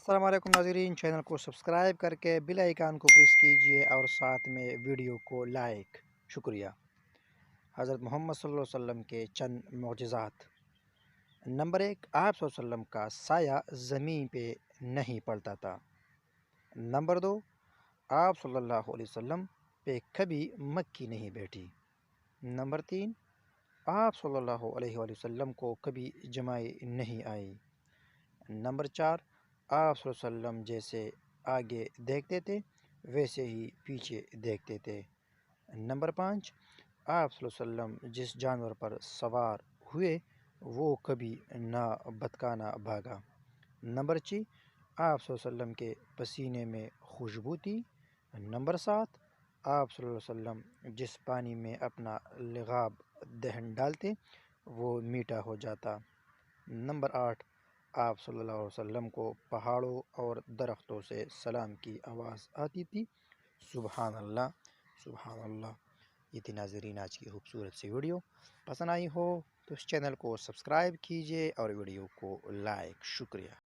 السلام علیکم ناظرین، چینل کو سبسکرائب کر کے بیل آئیکن کو پریس کیجئے اور ساتھ میں ویڈیو کو لائک۔ شکریہ۔ حضرت محمد صلی اللہ علیہ وسلم کے چند معجزات۔ نمبر 1، آپ صلی اللہ علیہ وسلم کا سایہ زمین پہ نہیں پڑتا تھا۔ نمبر 2، آپ صلی اللہ علیہ وسلم پہ کبھی مکھی نہیں بیٹھی۔ نمبر 3، آپ صلی اللہ علیہ وآلہ وسلم کو کبھی جمائی نہیں آئی۔ نمبر 4، آپ صلی اللہ علیہ وسلم جیسے آگے دیکھتے تھے ویسے ہی پیچھے دیکھتے تھے۔ نمبر 5، آپ صلی اللہ علیہ وسلم جس جانور پر سوار ہوئے وہ کبھی نہ بتکا نہ بھاگا۔ نمبر 6، آپ صلی اللہ علیہ وسلم کے پسینے میں خوشبو تھی۔ نمبر 7، آپ صلی اللہ علیہ وسلم جس پانی میں اپنا لغاب دہن ڈالتے وہ میٹھا ہو جاتا۔ نمبر 8، آپ صلی اللہ علیہ وسلم کو پہاڑوں اور درختوں سے سلام کی آواز آتی تھی۔ سبحان اللہ، سبحان اللہ۔ یہ تھی ناظرین آج کی خوبصورت سی ویڈیو۔ پسند آئی ہو تو اس چینل کو سبسکرائب کیجئے اور ویڈیو کو لائک۔ شکریہ۔